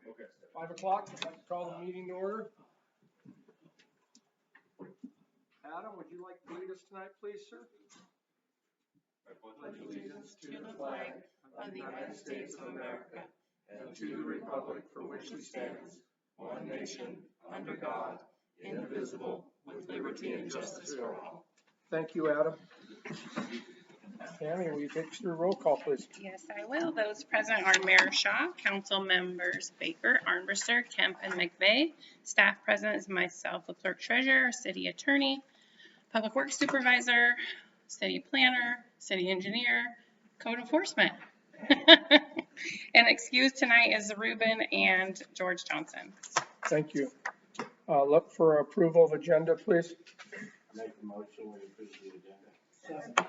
Okay. 5 o'clock, I'd like to call the meeting to order. Adam, would you like to lead us tonight, please, sir? I pledge allegiance to the flag of the United States of America and to the republic for which it stands, one nation, under God, indivisible, with liberty and justice for all. Thank you, Adam. Tammy, will you take us through roll call, please? Yes, I will. Those present are Mayor Shaw, Council Members Baker, Armbruster, Kemp, and McVeigh. Staff present is myself, the Clerk Treasurer, City Attorney, Public Works Supervisor, City Planner, City Engineer, Code Enforcement. And excused tonight is Ruben and George Johnson. Thank you. Look for approval of agenda, please. Make the motion we approve the agenda.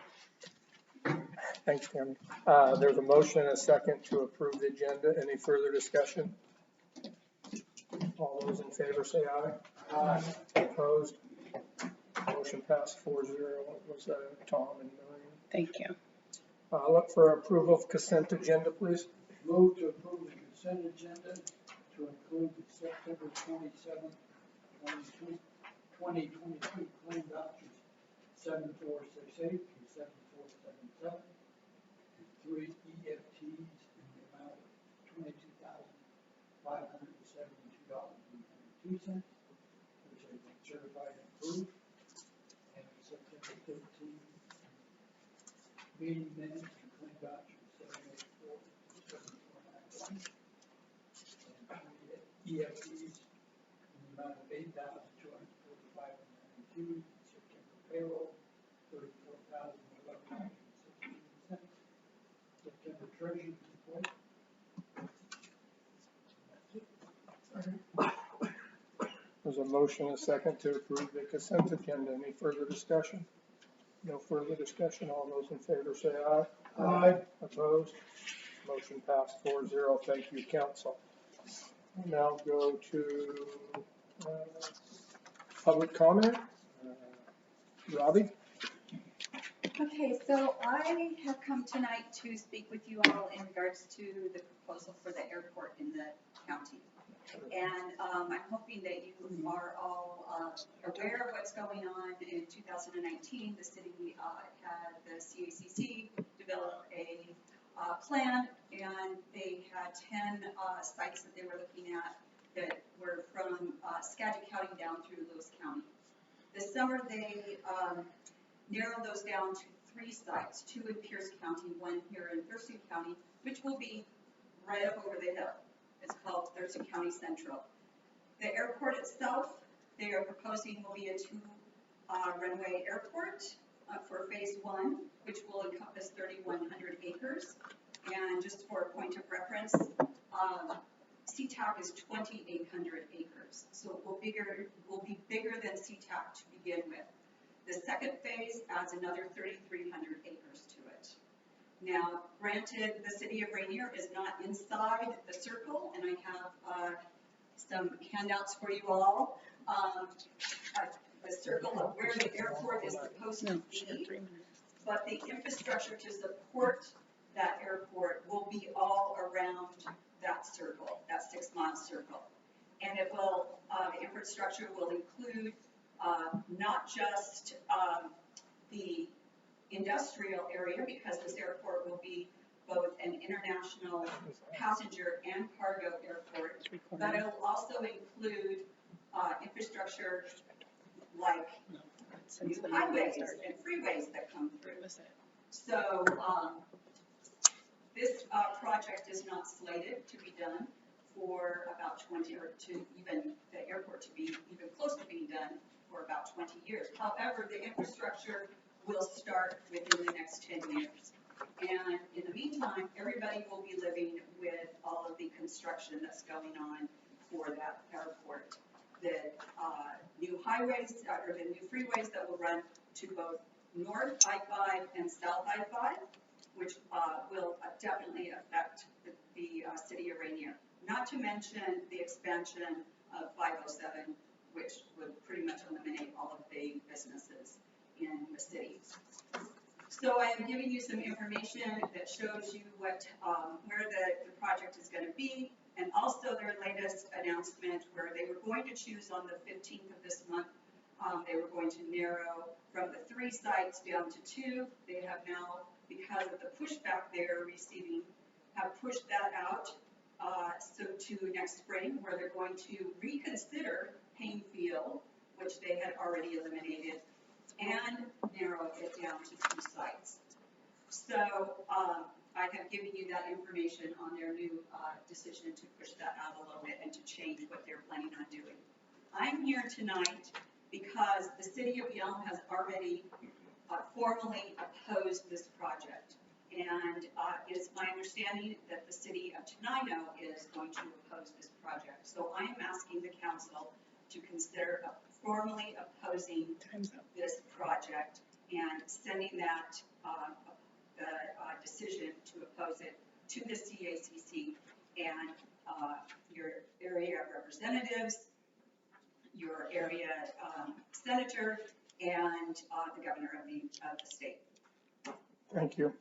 Thanks, Tammy. There's a motion and a second to approve the agenda. Any further discussion? All those in favor say aye. Aye. Opposed? Motion passed 4-0. It was Tom and Marion. Thank you. Look for approval of consent agenda, please. Move to approve the consent agenda to include the September 27th, 2022 claim vouchers 7468 and 7477, and 3 EFTs in the amount of $22,572.92, which have been certified and approved, and September 13th meeting minutes and claim vouchers 784 and 7491, and 3 EFTs in the amount of $8,245.92, September payroll $34,011.16, September treasurer's report. There's a motion and a second to approve the consent agenda. Any further discussion? No further discussion. All those in favor say aye. Aye. Opposed? Motion passed 4-0. Thank you, council. We'll now go to public comment. Robbie? Okay, so I have come tonight to speak with you all in regards to the proposal for the airport in the county. And I'm hoping that you are all aware of what's going on. In 2019, the city had the CACC develop a plan, and they had 10 sites that they were looking at that were from Skagit County down through Lewis County. This summer, they narrowed those down to 3 sites, 2 in Pierce County, 1 here in Thurston County, which will be right up over the hill. It's called Thurston County Central. The airport itself, they are proposing will be a 2-runway airport for phase 1, which will encompass 3,100 acres. And just for a point of reference, SeaTac is 2,800 acres. So it will be bigger than SeaTac to begin with. The second phase adds another 3,300 acres to it. Now, granted, the city of Rainier is not inside the circle, and I have some handouts for you all. The circle of where the airport is supposed to be, but the infrastructure to support that airport will be all around that circle, that 6-mile circle. And it will, the infrastructure will include not just the industrial area, because this airport will be both an international passenger and cargo airport, but it will also include infrastructure like new highways and freeways that come through. So this project is not slated to be done for about 20, or to even the airport to be even close to being done for about 20 years. However, the infrastructure will start within the next 10 years. And in the meantime, everybody will be living with all of the construction that's going on for that airport. The new highways, or the new freeways that will run to both North I-5 and South I-5, which will definitely affect the city of Rainier. Not to mention the expansion of 507, which would pretty much eliminate all of the businesses in the city. So I am giving you some information that shows you what, where the project is going to be. And also their latest announcement where they were going to choose on the 15th of this month, they were going to narrow from the 3 sites down to 2. They have now, because of the pushback they're receiving, have pushed that out so to next spring, where they're going to reconsider Haynefield, which they had already eliminated, and narrow it down to 2 sites. So I have given you that information on their new decision to push that out a little bit and to change what they're planning on doing. I'm here tonight because the city of Yelm has already formally opposed this project. And it is my understanding that the city of Tenino is going to oppose this project. So I am asking the council to consider formally opposing this project and sending that decision to oppose it to the CACC and your area representatives, your area senator, and the governor of the state. Thank you.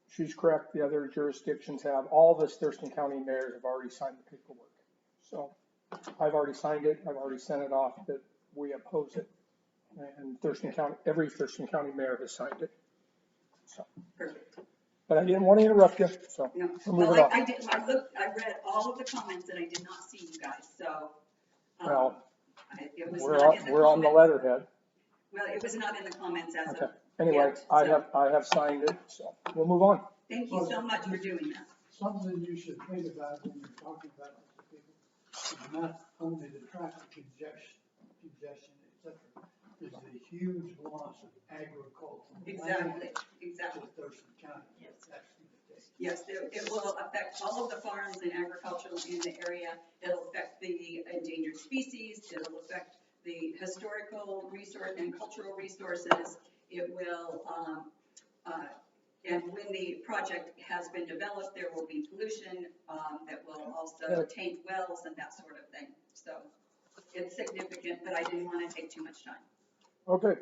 She's correct. The other jurisdictions have, all of us Thurston County mayors have already signed the paperwork. So I've already signed it. I've already sent it off that we oppose it. And Thurston County, every Thurston County mayor has signed it. So, Perfect. but I didn't want to interrupt you, so No. we'll move Well, it on. I read all of the comments and I did not see you guys, so. Well, it was we're not in the on the comments. letterhead. Well, it was not in the comments as Okay. of Anyway, yet, I so have signed it, so we'll move on. thank you so much for doing that. Something you should think about when you're talking about this to people is not only the traffic congestion, et cetera, is the huge loss of agricultural Exactly, land exactly. to Thurston County. That's the case. Yes, it will affect all of the farms and agricultural in the area. It'll affect the endangered species. It'll affect the historical resource and cultural resources. It will, and when the project has been developed, there will be pollution that will also taint wells and that sort of thing. So it's significant, but I didn't want to take too much time. Okay,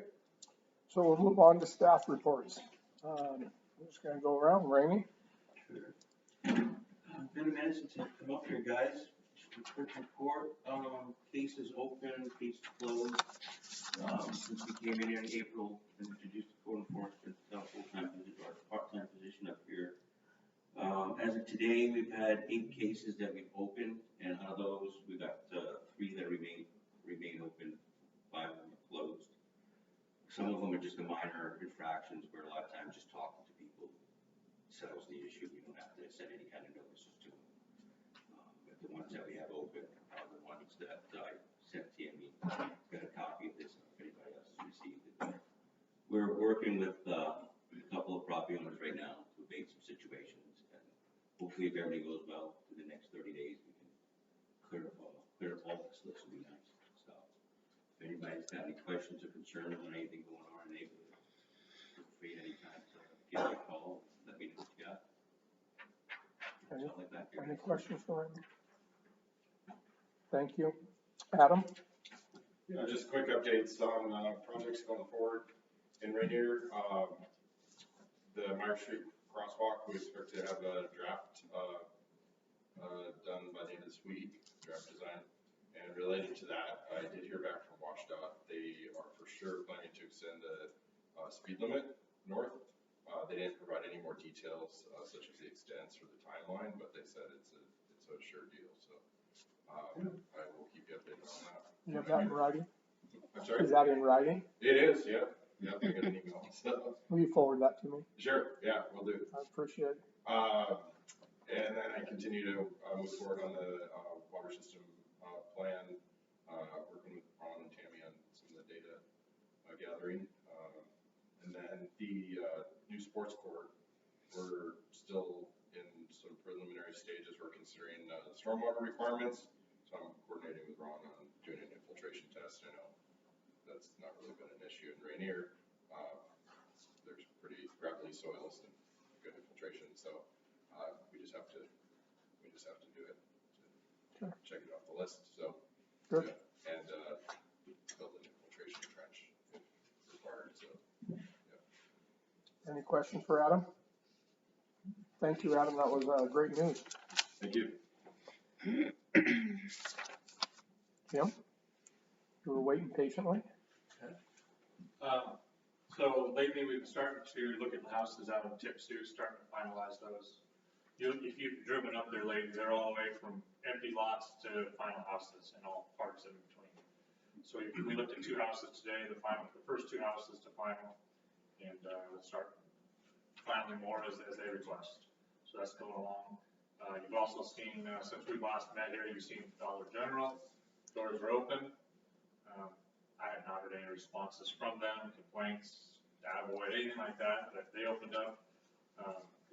so we'll move on to staff reports. I'm just going to go around. Rainey? Been a minute since I've come up here, guys. Just a quick report. Cases open, cases closed. Since we came in here in April and introduced the code enforcement full-time position or part-time position up here. As of today, we've had 8 cases that we've opened, and out of those, we got 3 that remain open, 5 of them are closed. Some of them are just the minor infractions where a lot of times just talking to people settles the issue. We don't have to send any kind of notices to them. But the ones that we have open are the ones that I sent Tammy. Got a copy of this if anybody else has received it. We're working with a couple of property owners right now to abate some situations. And hopefully if everything goes well, in the next 30 days, we can clear up all this list. Would be nice. So if anybody's got any questions or concerns on anything going on in the neighborhood, feel free anytime to give me a call. Let me know what you got. Any questions for Rainey? Thank you. Adam? Yeah, just quick updates on projects going forward in Rainier. The Meyer Street crosswalk, we expect to have a draft done by the end of this week, draft design. And related to that, I did hear back from WashDOT. They are for sure planning to extend the speed limit north. They didn't provide any more details, such as the extents or the timeline, but they said it's a sure deal. So I will keep you updated on that. You have that in writing? I'm sorry? Is that in writing? It is, yeah. Yeah, I got an email. So. Will you forward that to me? Sure, yeah, we'll do. I appreciate it. And then I continue to move forward on the water system plan, working with Ron and Tammy on some of the data gathering. And then the new sports court, we're still in some preliminary stages. We're considering the stormwater requirements. So I'm coordinating with Ron on doing an infiltration test. I know that's not really been an issue in Rainier. There's pretty gravelly soils and good infiltration. So we just have to do it. Sure. Check it off the list. So good. Yeah, and build an infiltration trench if required. So yeah. Any questions for Adam? Thank you, Adam. That was great news. Thank you. Jim, you were waiting patiently. So lately, we've been starting to look at the houses out in Tipsu, starting to finalize those. If you've driven up there lately, they're all the way from empty lots to final houses and all parts in between. So we looked at 2 houses today, the first 2 houses to final, and we'll start filing more as they request. So that's going along. You've also seen, since we last met here, you've seen Dollar General, doors are open. I have not heard any responses from them, complaints, avoid anything like that, but if they opened up,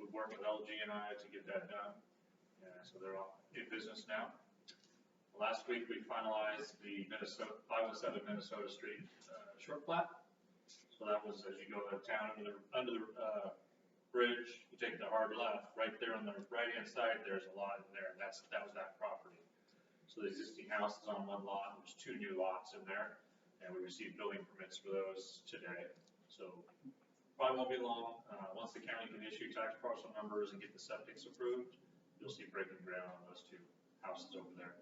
we'd work with LG and I to get that done. So they're all in business now. Last week, we finalized the 507 Minnesota Street short plat. So that was as you go to town under the bridge, you take the hard left, right there on the right-hand side, there's a lot in there, and that was that property. So the existing house is on one lot, there's 2 new lots in there, and we received building permits for those today. So probably won't be long. Once the county can issue tax parcel numbers and get the septics approved, you'll see breaking ground on those 2 houses over there.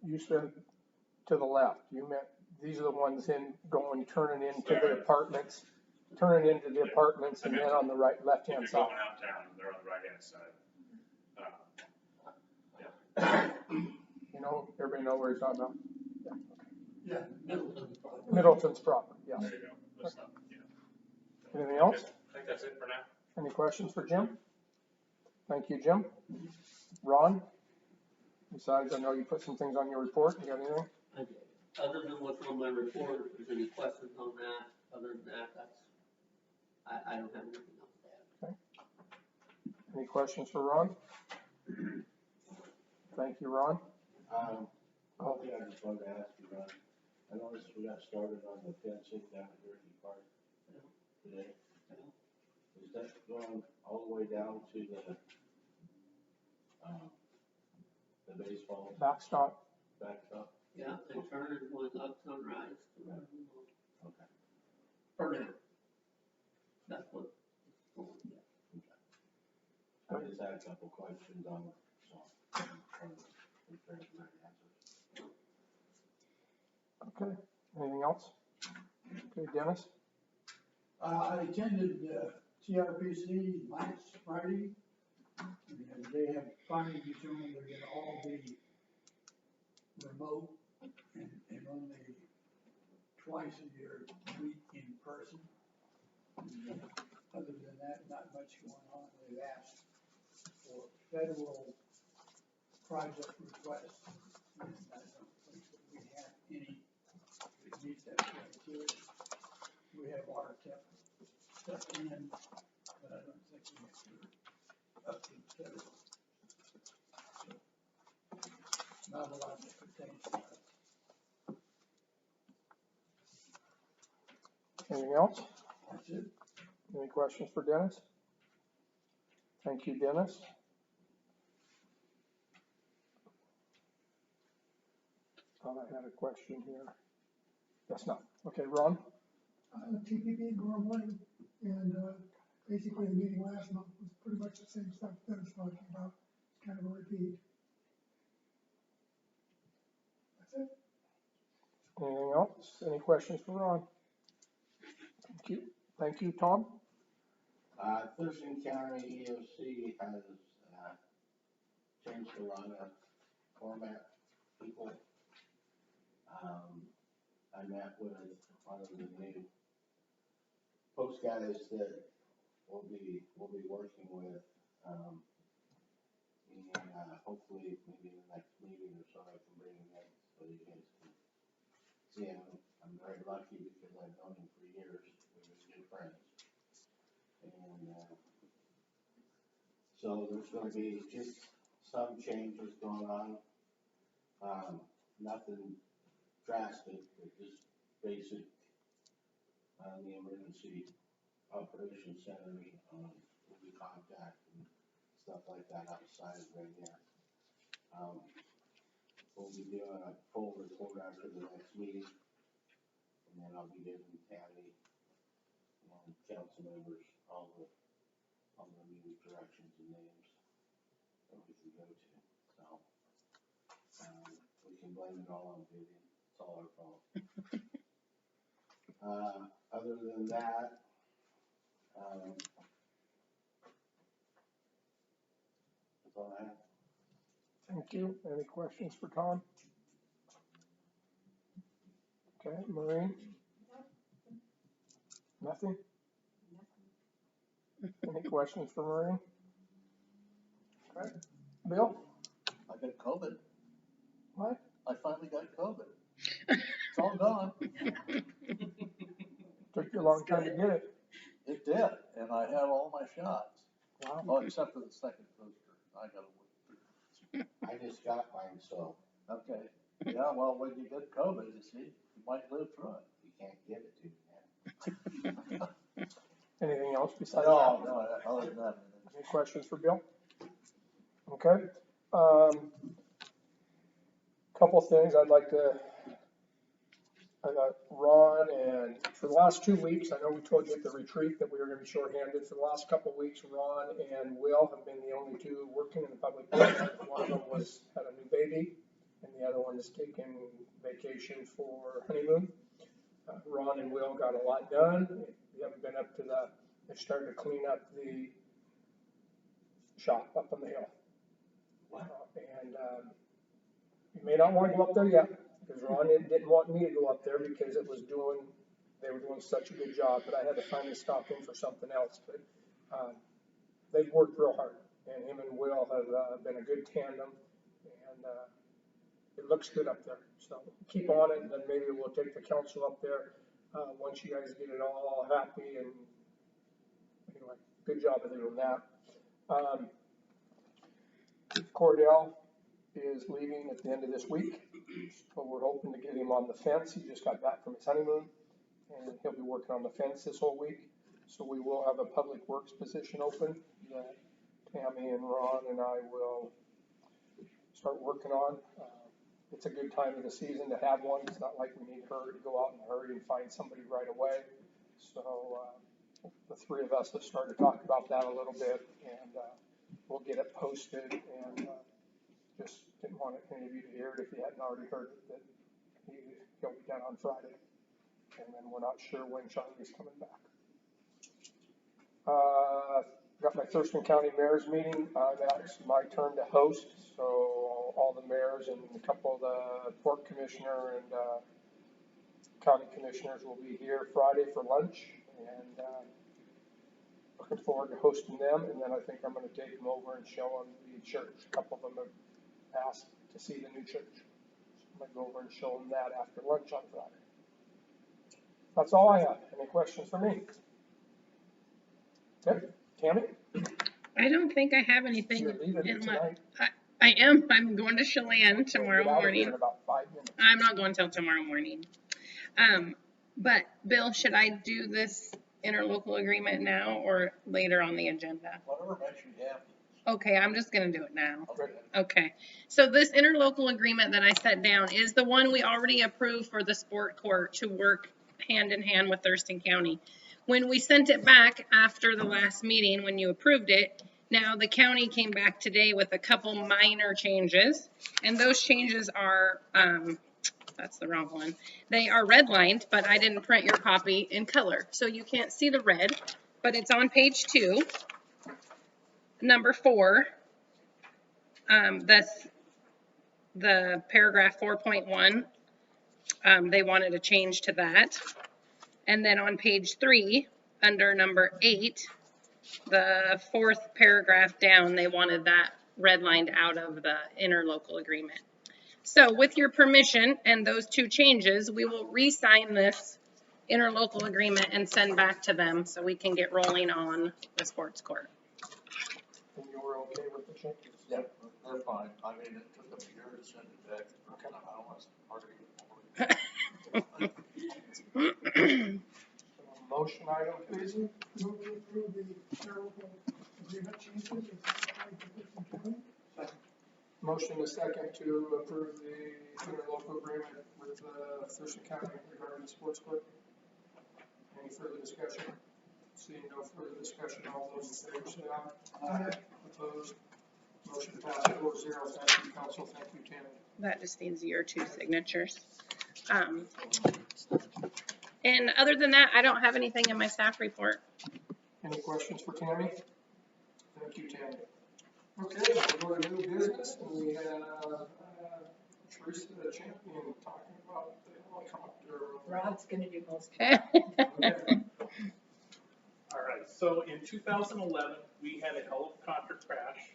You said to the left. You meant these are the ones turning into the apartments, and then on the right, left-hand If you're side. going out town, they're on the right-hand side. You know, everybody know where he's talking about? Yeah, Middleton's probably. Middleton's property, yeah. There you go. That's not, Anything else? I think that's it for now. Any questions for Jim? Thank you, Jim. Ron? Besides, I know you put some things on your report. You got anything? Okay. Other than what's on my report, if there's any questions on that, other than that, I don't have anything else to add. Any questions for Ron? Thank you, Ron. One thing I just wanted to ask you, Ron, I noticed we got started on the fencing down at Gertie Park today. Is that going all the way down to the baseball Backstop. backstop? Yeah, they turn it going up Sunrise. Okay. For now. That's what it's going, yeah. I just had a couple questions on it, so I'm trying to get answers. Okay. Anything else? Okay, Dennis? I attended TRPC last Friday, and they have finally determined they're gonna all be remote and only twice a year meet in person. And, other than that, not much going on. They've asked for federal project requests, and I don't think that we have any that meet that criteria. We have our stuff in, but I don't think we have to up to the federal. So, not a lot that pertains to us. Anything else? That's it. Any questions for Dennis? Thank you, Dennis. Thought I had a question here. Guess not. Okay, Ron? TPP going away, and basically the meeting last month was pretty much the same stuff that I was talking about. It's kind of a repeat. That's it. Anything else? Any questions for Ron? Thank you. Thank you, Tom. Thurston County EOC has changed a lot of format people. I met with one of the new post guys that we'll be working with, and hopefully maybe in the next meeting or so I can bring him in so you guys can see him. I'm very lucky because I've known him for years. We've been good friends. And so there's going to be just some changes going on. Nothing drastic, but just basic on the emergency operations centers, will be contact and stuff like that outside of Rainier. We'll be doing a full report after the next meeting, and then I'll be giving Tammy and council members all the I'm gonna use directions and names that we can go to, so. We can blame it all on Vivian, it's all our fault. Other than that, that's all I have. Thank you. Any questions for Tom? Okay, Maureen? Nothing? Any questions for Maureen? Okay, Bill? I got COVID. What? I finally got COVID. It's all gone. Took you a long time to get it. It did, and I have all my shots. Wow. Oh, except for the second booster. I gotta wait. I just got mine, so Okay. Yeah, well, when you get COVID, you see, you might live through it. you can't give it to me, man. Anything else besides No, that? no, other than that. Any questions for Bill? Okay. Couple things I'd like to, I got Ron, and for the last 2 weeks, I know we told you at the retreat that we were gonna be shorthanded. For the last couple of weeks, Ron and Will have been the only two working in the public works. One of them had a new baby, and the other one is taking vacation for honeymoon. Ron and Will got a lot done. We haven't been up to they started to clean up the shop up on the hill. And you may not want to go up there yet, because Ron didn't want me to go up there because they were doing such a good job, but I had to finally stop in for something else. But they've worked real hard, and him and Will have been a good tandem, and it looks good up there. So keep on it, and then maybe we'll take the council up there once you guys get it all happy. And anyway, good job of doing that. Cordell is leaving at the end of this week, so we're hoping to get him on the fence. He just got back from his honeymoon, and he'll be working on the fence this whole week. So we will have a public works position open that Tammy and Ron and I will start working on. It's a good time of the season to have one. It's not like we need to go out in a hurry and find somebody right away. So the three of us have started to talk about that a little bit, and we'll get it posted. And just didn't want any of you to hear it if you hadn't already heard it, that he'll be done on Friday. And then we're not sure when Charlie's coming back. Got my Thurston County Mayor's meeting. That's my turn to host. So all the mayors and a couple of the port commissioner and county commissioners will be here Friday for lunch. And looking forward to hosting them. And then I think I'm going to take them over and show them the church. A couple of them have asked to see the new church. So I'm going to go over and show them that after lunch on Friday. That's all I have. Any questions for me? Okay, Tammy? I don't think I have anything. You're leaving tonight. I am. I'm going to Chelan tomorrow Get out of here morning. in about 5 minutes. I'm not going till tomorrow morning. But Bill, should I do this interlocal agreement now or later on the agenda? Whatever makes you happy. Okay, I'm just gonna do it now. Okay. Okay, so this interlocal agreement that I set down is the one we already approved for the sport court to work hand in hand with Thurston County. When we sent it back after the last meeting, when you approved it, now the county came back today with a couple minor changes, and those changes are, that's the wrong one. They are redlined, but I didn't print your copy in color, so you can't see the red, but it's on page 2. Number 4, that's the paragraph 4.1. They wanted a change to that. And then on page 3, under number 8, the 4th paragraph down, they wanted that redlined out of the interlocal agreement. So with your permission and those 2 changes, we will re-sign this interlocal agreement and send back to them so we can get rolling on the sports court. And you were okay with the changes? Yep, they're fine. I mean, it took them a year to send it back. I don't want to argue with them. Motion item, please. Move to approve the interlocal agreement changes as applied to Thurston County. Motion is second to approve the interlocal agreement with Thurston County regarding the sports court. Any further discussion? Seeing no further discussion, all those in favor say aye. Aye. Opposed? Motion passes 4-0. Thank you, council. Thank you, Tammy. That just needs your 2 signatures. And other than that, I don't have anything in my staff report. Any questions for Tammy? Thank you, Tammy. Okay, we'll go to new business, and we have Teresa the Champion talking about the helicopter. Rod's gonna do most. Okay. Okay. All right, so in 2011, we had a helicopter crash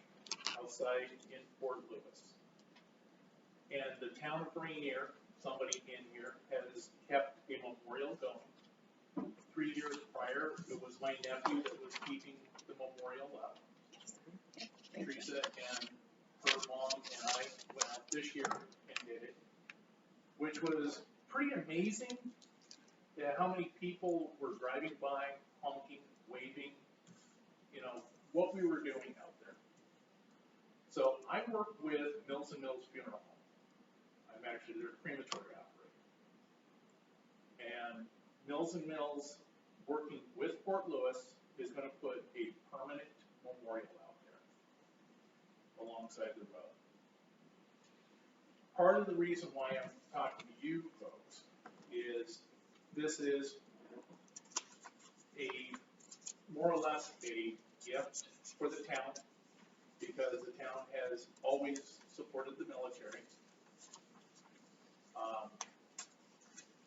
outside in Fort Lewis. And the town of Rainier, somebody in here, has kept a memorial going. 3 years prior, it was my nephew that was keeping the memorial up. Teresa and her mom and I went out this year and did it, which was pretty amazing how many people were driving by, honking, waving, what we were doing out there. So I work with Mills & Mills Funeral Home. I'm actually their crematory operator. And Mills & Mills, working with Fort Lewis, is going to put a permanent memorial out there alongside the road. Part of the reason why I'm talking to you folks is this is more or less a gift for the town, because the town has always supported the military.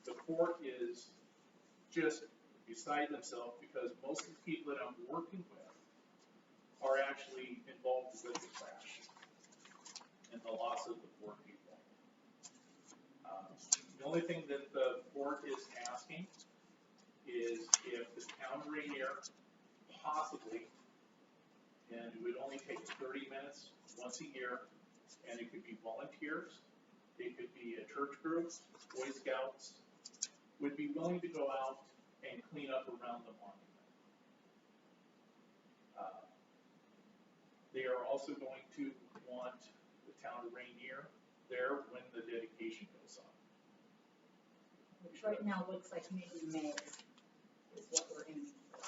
The court is just beside themselves because most of the people that I'm working with are actually involved with the crash and the loss of the 4 people. The only thing that the court is asking is if the town of Rainier possibly, and it would only take 30 minutes once a year, and it could be volunteers, it could be a church group, Boy Scouts, would be willing to go out and clean up around the monument. They are also going to want the town of Rainier there when the dedication goes on. Which right now looks like maybe May is what we're aiming for.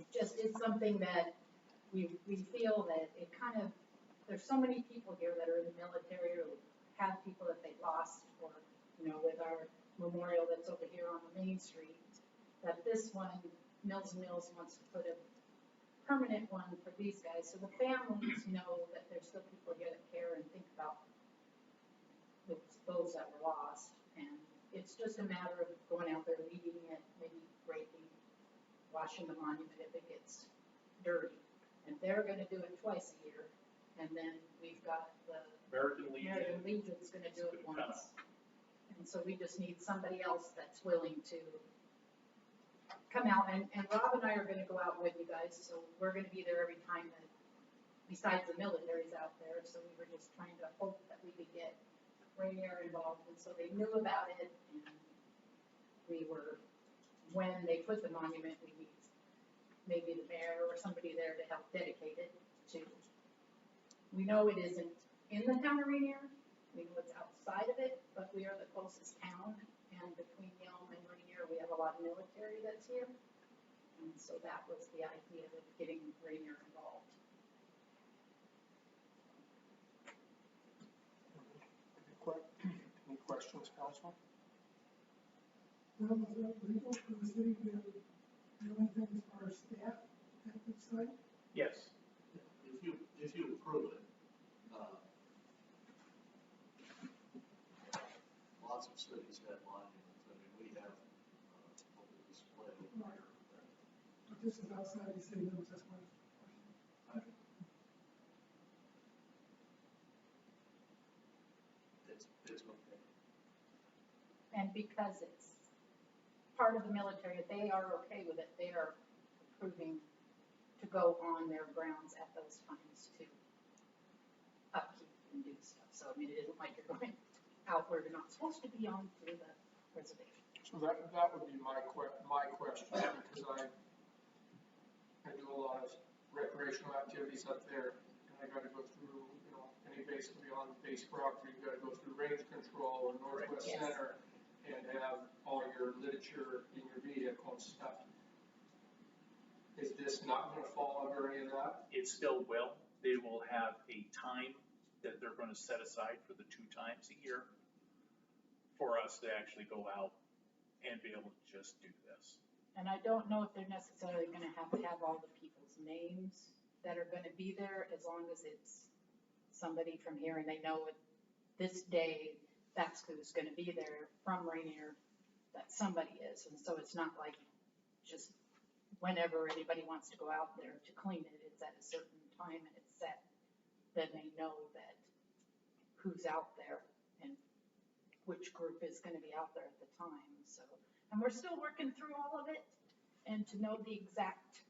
It just is something that we feel that it kind of, there's so many people here that are in the military or have people that they lost, or, with our memorial that's over here on the main street, that this one, Mills & Mills wants to put a permanent one for these guys, so the families know that there's still people here that care and think about those that were lost. And it's just a matter of going out there, weeding it, maybe breaking, washing the monument if it gets dirty. And they're gonna do it twice a year. And then we've got the American Legion's gonna do it once. And so we just need somebody else that's willing to come out. And Rob and I are gonna go out with you guys, so we're gonna be there every time that, besides the military's out there. So we were just trying to hope that we could get Rainier involved, and so they knew about it, and when they put the monument, we need maybe the mayor or somebody there to help dedicate it to. We know it isn't in the town of Rainier, we know it's outside of it, but we are the closest town, and between Yelm and Rainier, we have a lot of military that's here, and so that was the idea of getting Rainier involved. Any questions, council? Well, is it legal for the city to do anything as far as staff at this site? Yes. If you approve it, lots of cities have monuments. I mean, we have public display. Right. But this is outside the city limits, that's my question. It's okay. And because it's part of the military, they are okay with it. They are approving to go on their grounds at those times to upkeep and do stuff. So, I mean, it isn't like you're going out where you're not supposed to be on through the reservation. So that would be my question, because I do a lot of recreational activities up there, and I gotta go through, basically on base property, you gotta go through range control and Northwest Yes. Center, and have all your literature in your vehicle and stuff. Is this not gonna fall under any of that? It still will. They will have a time that they're gonna set aside for the 2 times a year for us to actually go out and be able to just do this. And I don't know if they're necessarily gonna have all the people's names that are gonna be there, as long as it's somebody from here and they know it, this day, that's who's gonna be there from Rainier, that somebody is. And so it's not like just whenever anybody wants to go out there to clean it, it's at a certain time and it's set. Then they know that who's out there and which group is gonna be out there at the time, so. And we're still working through all of it and to know the exact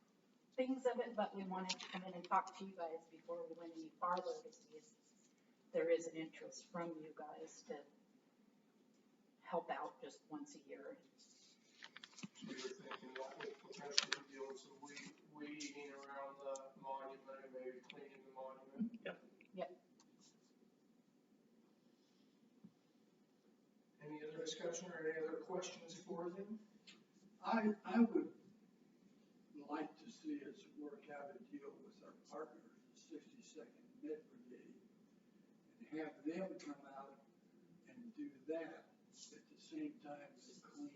things of it, but we wanted to come in and talk to you guys before we went any farther to see if there is an interest from you guys to help out just once a year. So you're thinking that would potentially be doing some weeding around the monument and maybe cleaning the monument? Yep. Any other discussion or any other questions for them? I would like to see us work out a deal with our partners, the 62nd Med Brigade, and have them come out and do that at the same time they clean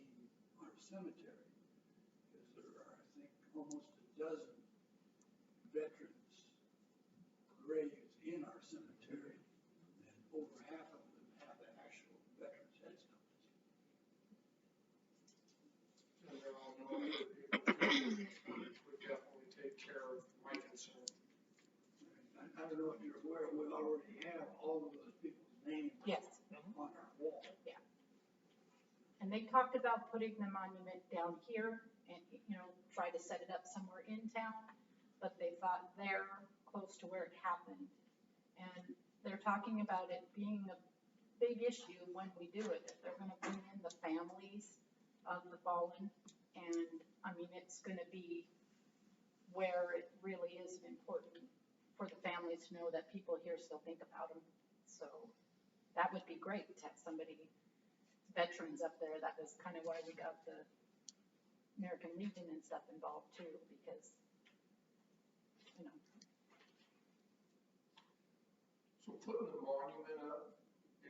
our cemetery. Because there are, I think, almost a dozen veterans' graves in our cemetery, and over half of them have actual veterans' headstones. And they're all known for people would definitely take care of my concern. I don't know if you're aware, we already have all of those people's names Yes. on our wall. And they talked about putting the monument down here and, try to set it up somewhere in town, but they thought they're close to where it happened. And they're talking about it being a big issue when we do it, that they're gonna bring in the families of the fallen. And, it's gonna be where it really is important for the families to know that people here still think about them. So that would be great to have somebody, veterans up there. That was kind of why we got the American Legion and stuff involved too, because, So putting the monument up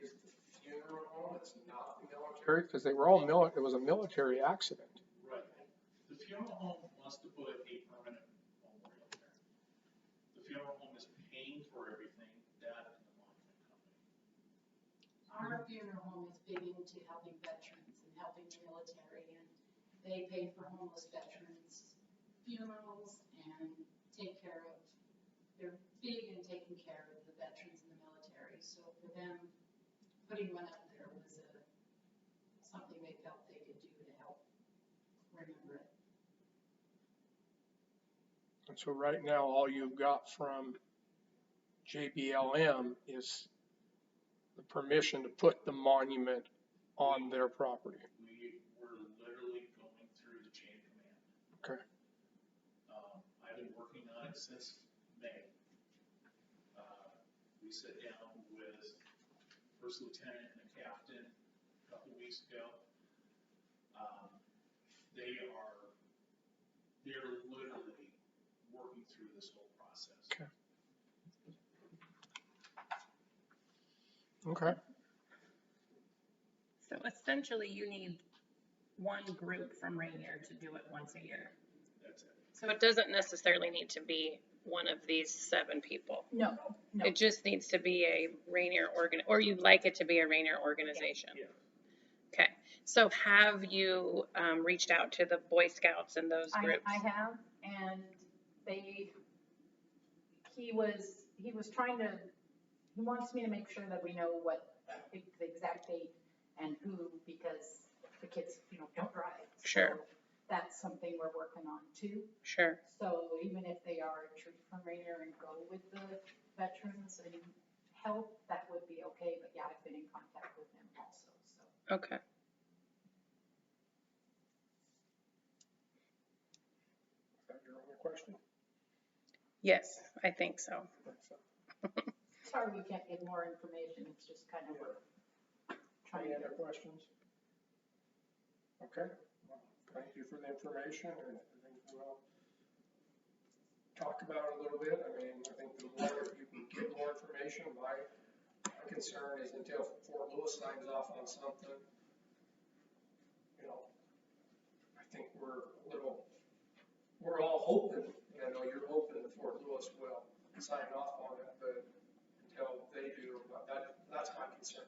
is the funeral home, it's not the military, because they were all it was a military accident. Right. The funeral home wants to put a permanent memorial there. The funeral home is paying for everything, that and the monument company. Our funeral home is big into helping veterans and helping the military, and they pay for homeless veterans' funerals and take care of, they're big in taking care of the veterans in the military. So for them, putting one up there was something they felt they could do to help remember it. And so right now, all you've got from JBLM is the permission to put the monument on their property. We were literally going through the chain of command. Okay. I've been working on it since May. We sat down with first lieutenant and the captain a couple weeks ago. They're literally working through this whole process. Okay. So essentially, you need one group from Rainier to do it once a year. That's it. So it doesn't necessarily need to be one of these 7 people. no. It just needs to be a Rainier or you'd like it to be a Rainier organization. Yeah. Okay. So have you reached out to the Boy Scouts and those groups? I have, and he was trying to, he wants me to make sure that we know what the exact date and who, because the kids, don't drive. Sure. So that's something we're working on too. Sure. So even if they are a troop from Rainier and go with the veterans and help, that would be okay. But yeah, I've been in contact with them also, so. Okay. Is that your only question? Yes, I think so. Sorry we can't give more information. It's just kind of we're trying Any to. other questions? Okay. Well, thank you for the information, and I think we'll talk about it a little bit. I mean, I think the more you can get more information, my concern is until Fort Lewis signs off on something, you know, I think we're all hoping, and I know you're hoping that Fort Lewis will sign off on it, but until they do, that's my concern.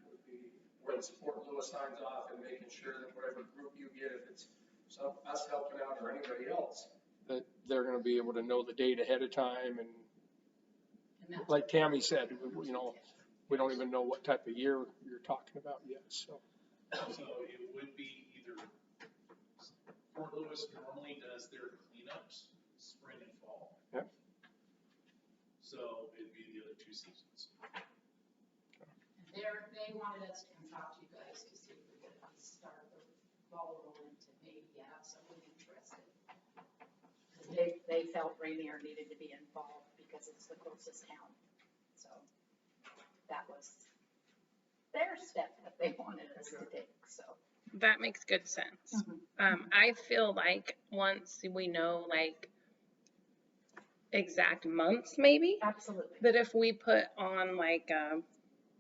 Would be once Fort Lewis signs off and making sure that whatever group you get, if it's us helping out or anybody else, that they're gonna be able to know the date ahead of time, and that's like Tammy said, you know, we don't even know what type of year you're talking about yet, so. So it would be either, Fort Lewis normally does their cleanups spring and fall. Yep. So it'd be the other two seasons. They wanted us to come talk to you guys to see if we could start the ball rolling to maybe have someone interested. They felt Rainier needed to be involved because it's the closest town. So that was their step that they wanted us to take, so. That makes good sense. I feel like once we know like exact months maybe, Absolutely. that if we put on like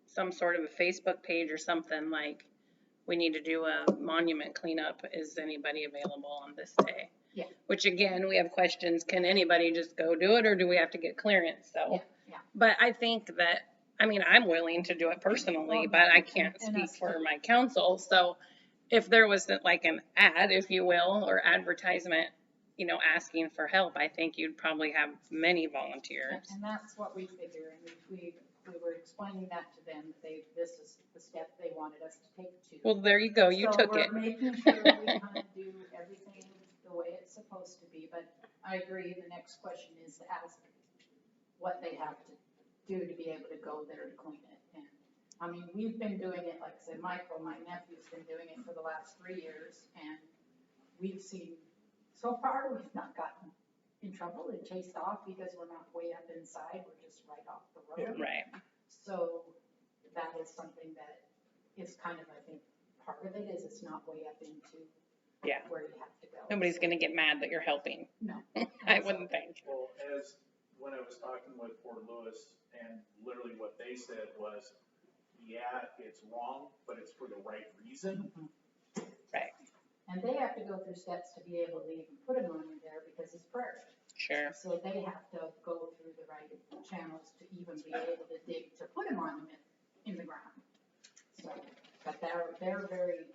some sort of a Facebook page or something, like we need to do a monument cleanup, is anybody available on this day? Yeah. Which again, we have questions, can anybody just go do it or do we have to get clearance? So, Yeah. but I think that, I mean, I'm willing to do it personally, but I can't And speak us for too. my council. So if there was like an ad, if you will, or advertisement, you know, asking for help, I think you'd probably have many volunteers. And that's what we figure, and we were explaining that to them, that this is the step they wanted us to take too. Well, there you go, you took it. So we're making sure we kind of do everything the way it's supposed to be, but I agree, the next question is to ask what they have to do to be able to go there to clean it. And, I mean, we've been doing it, like I said, Michael, my nephew's been doing it for the last 3 years, and we've seen, so far, we've not gotten in trouble and chased off because we're not way up inside, we're just right off the road. Right. So that is something that is kind of, I think, part of it is it's not way up into where you have to go. Nobody's gonna get mad that you're helping. No. I wouldn't think. Well, when I was talking with Fort Lewis, and literally what they said was, yeah, it's wrong, but it's for the right reason. Right. And they have to go through steps to be able to even put a monument there because it's prairie. Sure. So they have to go through the right channels to even be able to dig, to put a monument in the ground. So, but they're very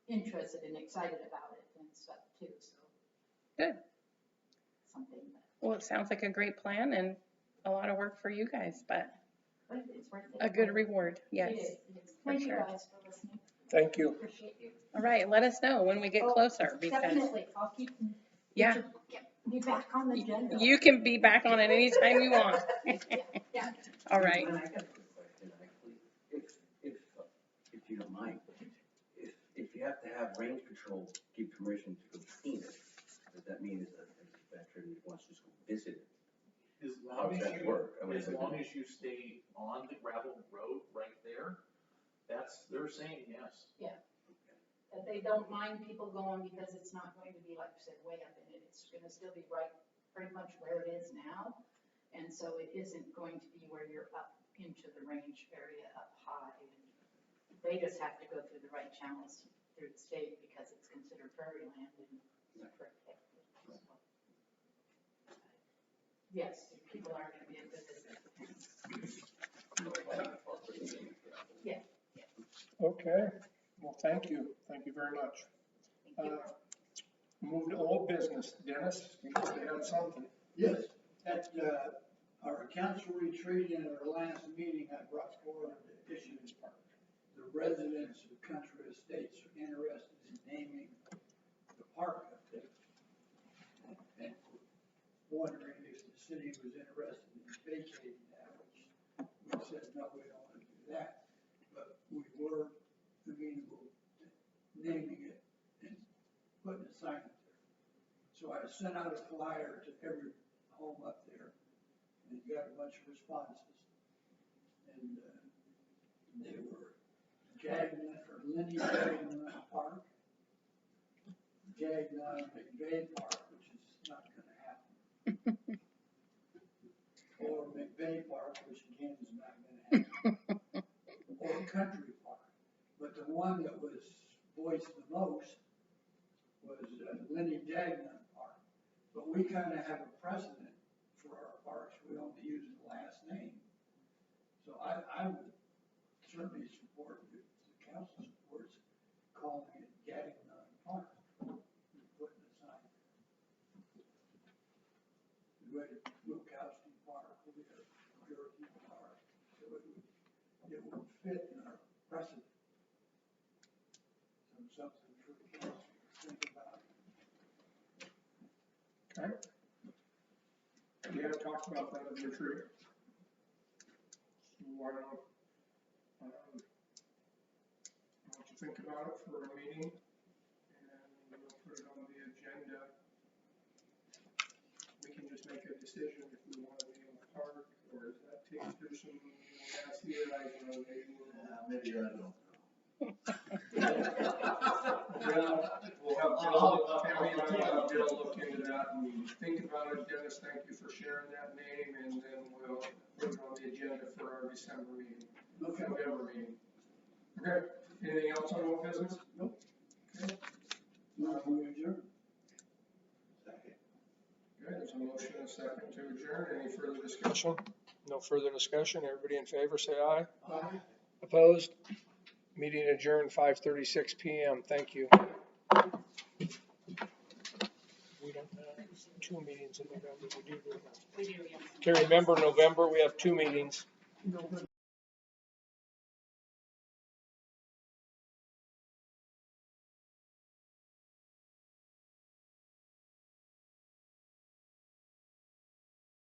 interested and excited about it and stuff too, so. Good. Something that, Well, it sounds like a great plan and a lot of work for you guys, but but it's worth it. a good reward. Yes. It is. for Thank you sure. guys for listening. Thank you. Appreciate you. All right, let us know when we get Oh, closer because Definitely, I'll keep. Yeah. Be back on the agenda. you can be back on it anytime you want. Yeah. All right. I got a quick question, actually. If you don't mind, if you have to have range control give permission to go clean it, does that mean as a veteran wants to just go visit it? As How long does as that you, work? I mean, as long as you stay on the gravel road right there, they're saying yes. That they don't mind people going because it's not going to be, like you said, way up in it. It's gonna still be right, pretty much where it is now. And so it isn't going to be where you're up into the range area up high. They just have to go through the right channels through the state because it's considered prairie land and it's protected. So, yes, people are gonna be able to visit. Yeah. Okay, well, thank you. Thank you very much. Thank you. Move to old business. Dennis, you must have had something. Yes, at our council retreat and our last meeting, I brought forward the issue. The residents of Country Estates are interested in naming the park up there. And wondering if the city was interested in vacating that, which we said, no, we don't want to do that. But we were amenable to naming it and putting a sign up there. So I sent out a flyer to every home up there and got a bunch of responses. And they were Gagnon or Lenny Gagnon Park, Gagnon McVeigh Park, which is not going to happen. Or McVeigh Park, which again is not gonna happen. Or Country Park. But the one that was voiced the most was Lenny Dagnan Park. But we kind of have a precedent for our parks, we only use the last name. So I would certainly support, if the council supports, calling it Dagnan Park, putting a sign there. Wilkowski Park, we have Yorkie Park, so it would fit in our precedent. Something for the council to think about. Okay. We have talked about that at the retreat. So why don't, why don't you think about it for a meeting, and we'll put it on the agenda. We can just make a decision if we want to be in the park, or if that takes through some nasty eyes, maybe we'll. Maybe I don't. We'll have Bill, Tammy and I will have Bill look into that and think about it. Dennis, thank you for sharing that name, and then we'll put it on the agenda for our December meeting, November meeting. Okay, anything else on old business? Nope. Okay. We adjourn. Okay, there's a motion and a second to adjourn. Any further discussion? No further discussion. Everybody in favor, say aye. Aye. Opposed? Meeting adjourned 5:36 PM. Thank you. We don't have 2 meetings in November. We do. We do, yes. Okay, remember November, we have 2 meetings.